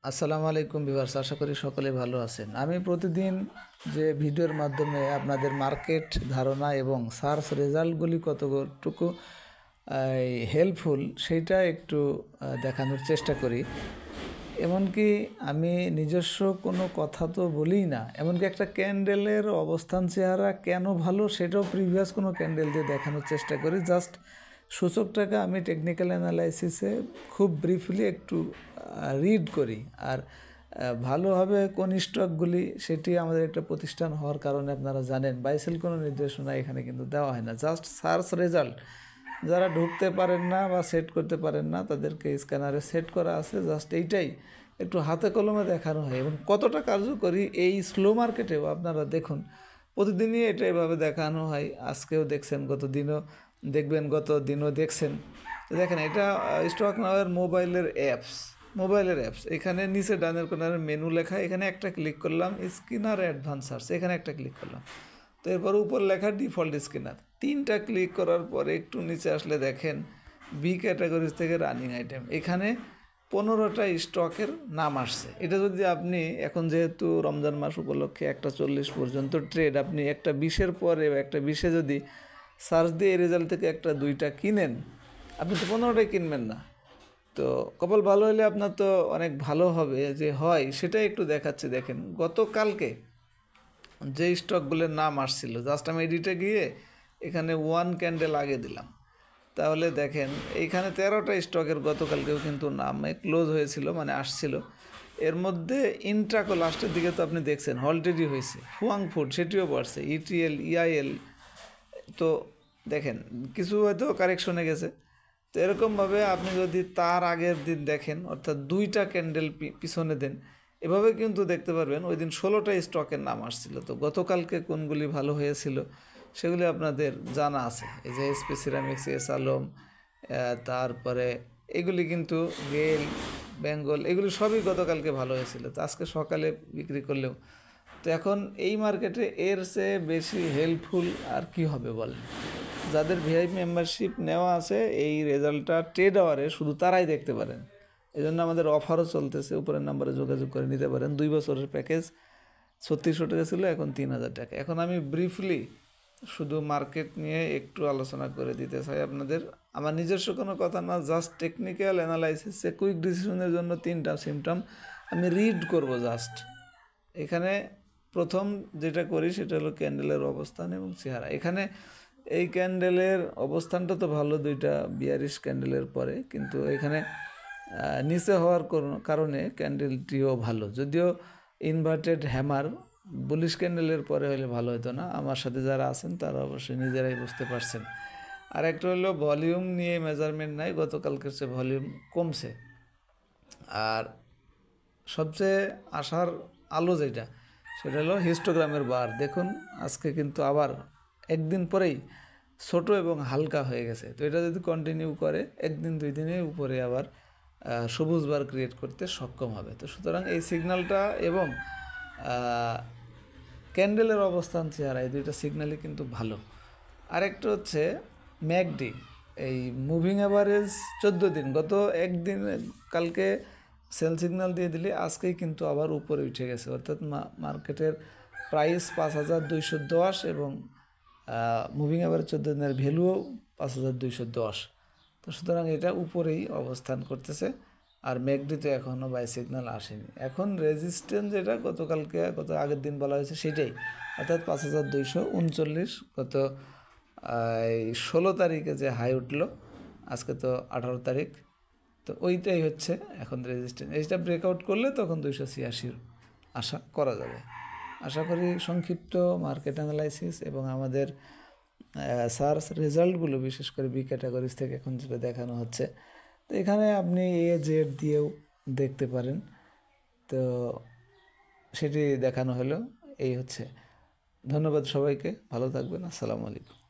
আসসালামু আলাইকুম ভিউয়ার্স, আশা করি সকলে ভালো আছেন। আমি প্রতিদিন যে ভিডিওর মাধ্যমে আপনাদের মার্কেট ধারণা এবং সার্চ রেজাল্টগুলি কতটুকু হেল্পফুল সেইটা একটু দেখানোর চেষ্টা করি। এমনকি আমি নিজস্ব কোনো কথা তো বলি না, এমনকি একটা ক্যান্ডেলের অবস্থান চেহারা কেন ভালো সেটাও প্রিভিয়াস কোনো ক্যান্ডেল দিয়ে দেখানোর চেষ্টা করি। জাস্ট সূচকটাকে আমি টেকনিক্যাল অ্যানালাইসিসে খুব ব্রিফলি একটু রিড করি। আর ভালোভাবে কোন স্টকগুলি সেটি আমাদের একটা প্রতিষ্ঠান হওয়ার কারণে আপনারা জানেন বাইসেল কোনো নির্দেশনা এখানে কিন্তু দেওয়া হয় না। জাস্ট সার্চ রেজাল্ট যারা ঢুকতে পারেন না বা সেট করতে পারেন না তাদেরকে স্ক্যানারে সেট করা আছে, জাস্ট এইটাই একটু হাতে কলমে দেখানো হয়। এবং কতটা কার্যকরী এই স্লো মার্কেটেও আপনারা দেখুন, প্রতিদিনই এটা এভাবে দেখানো হয়। আজকেও দেখছেন, গত দিনও দেখবেন, গত দিনও দেখছেন। তো দেখেন, এটা স্টক নাওয়ের মোবাইলের অ্যাপস। এখানে নিচে ডানের কোনারে মেনু লেখা, এখানে একটা ক্লিক করলাম, স্ক্যানার অ্যাডভান্স সার্চ, এখানে একটা ক্লিক করলাম। তো এরপর উপর লেখা ডিফল্ট স্ক্যানার, 3টা ক্লিক করার পরে একটু নিচে আসলে দেখেন বি ক্যাটাগরিজ থেকে রানিং আইটেম, এখানে 15টা স্টকের নাম আসছে। এটা যদি আপনি এখন, যেহেতু রমজান মাস উপলক্ষে 1:40 পর্যন্ত ট্রেড, আপনি 1:20-এর পরে বা 1:20-এ যদি সার্চ দিয়ে এই রেজাল্ট থেকে 1-2টা কিনেন, আপনি তো 15টাই কিনবেন না। তো কপাল ভালো হলে আপনার তো অনেক ভালো হবে। যে হয় সেটাই একটু দেখাচ্ছি। দেখেন, গতকালকে যে স্টকগুলোর নাম আসছিল, জাস্ট আমি এডিটে গিয়ে এখানে 1 ক্যান্ডেল আগে দিলাম, তাহলে দেখেন এইখানে 13টা স্টকের গতকালকেও কিন্তু নামে ক্লোজ হয়েছিল, মানে আসছিল। এর মধ্যে ইন্ট্রাকো লাস্টের দিকে তো আপনি দেখছেন অলরেডি হয়েছে, হুয়াং ফুড সেটিও পড়ছে, ইটিএল, ইআইএল। তো দেখেন কিছু হয়তো কারেকশনে গেছে। তো এরকমভাবে আপনি যদি তার আগের দিন দেখেন, অর্থাৎ 2টা ক্যান্ডেল পিছনে দেন, এভাবে কিন্তু দেখতে পারবেন ওই দিন 16টা স্টকের নাম আসছিল। তো গতকালকে কোনগুলি ভালো হয়েছিল সেগুলি আপনাদের জানা আছে। এই যে এসপি সিরামিক্স, এস আলম, তারপরে এগুলি কিন্তু গেল, বেঙ্গল, এগুলি সবই গতকালকে ভালো হয়েছিল। তো আজকে সকালে বিক্রি করলেও, তো এখন এই মার্কেটে এর চেয়ে বেশি হেল্পফুল আর কি হবে বলেন? যাদের ভিআইপি মেম্বারশিপ নেওয়া আছে, এই রেজাল্টটা ট্রেড আওয়ারে শুধু তারাই দেখতে পারেন। এই জন্য আমাদের অফারও চলতেছে, উপরের নাম্বারে যোগাযোগ করে নিতে পারেন। 2 বছরের প্যাকেজ 3600 টাকা ছিল, এখন 3000 টাকা। এখন আমি ব্রিফলি শুধু মার্কেট নিয়ে একটু আলোচনা করে দিতে চাই আপনাদের। আমার নিজস্ব কোনো কথা না, জাস্ট টেকনিক্যাল অ্যানালাইসিসে কুইক ডিসিশনের জন্য 3টা সিমটম আমি রিড করব। জাস্ট এখানে প্রথম যেটা করি সেটা হলো ক্যান্ডেলের অবস্থান এবং চেহারা। এখানে এই ক্যান্ডেলের অবস্থানটা তো ভালো, 2টা বিয়ারিশ ক্যান্ডেলের পরে, কিন্তু এখানে নিচে হওয়ার কারণে ক্যান্ডেলটিও ভালো, যদিও ইনভার্টেড হ্যামার বুলিশ ক্যান্ডেলের পরে হলে ভালো হতো না। আমার সাথে যারা আছেন তারা অবশ্যই নিজেরাই বুঝতে পারছেন। আর একটা হলো ভলিউম নিয়ে মেজারমেন্ট নাই, গতকালকের চেয়ে ভলিউম কমছে। আর সবচেয়ে আশার আলো যেটা, সেটা হলো হিস্টোগ্রামের বার। দেখুন আজকে কিন্তু আবার একদিন পরেই ছোট এবং হালকা হয়ে গেছে। তো এটা যদি কন্টিনিউ করে, 1-2 দিনে উপরে আবার সবুজ বার ক্রিয়েট করতে সক্ষম হবে। তো সুতরাং এই সিগন্যালটা এবং ক্যান্ডেলের অবস্থান চেহারা, এই 2টা সিগন্যালই কিন্তু ভালো। আরেকটা হচ্ছে ম্যাকডি, এই মুভিং অ্যাভারেজ 14 দিন, গত একদিন কালকে সেল সিগন্যাল দিয়ে দিলে আজকেই কিন্তু আবার উপরে উঠে গেছে, অর্থাৎ মার্কেটের প্রাইস 5210 এবং মুভিং অ্যাভারেজ 14 দিনের ভ্যালুও 5210। তো সুতরাং এটা উপরেই অবস্থান করতেছে। আর ম্যাকডি তো এখনও বাই সিগন্যাল আসেনি। এখন রেজিস্ট্যান্স যেটা গত আগের দিন বলা হয়েছে সেটাই, অর্থাৎ 5239, গত 16 তারিখে যে হাই উঠলো, আজকে তো 18 তারিখ, তো ওইটাই হচ্ছে এখন রেজিস্ট্যান্স। এইটা ব্রেকআউট করলে তখন 286 আশা করা যাবে। আশা করি সংক্ষিপ্ত মার্কেট অ্যানালাইসিস এবং আমাদের সার্চ রেজাল্টগুলো, বিশেষ করে বি ক্যাটাগরিজ থেকে এখন যেটা দেখানো হচ্ছে, তো এখানে আপনি জেড দিয়েও দেখতে পারেন। তো সেটি দেখানো হলো, এই হচ্ছে। ধন্যবাদ সবাইকে, ভালো থাকবেন, আসসালামু আলাইকুম।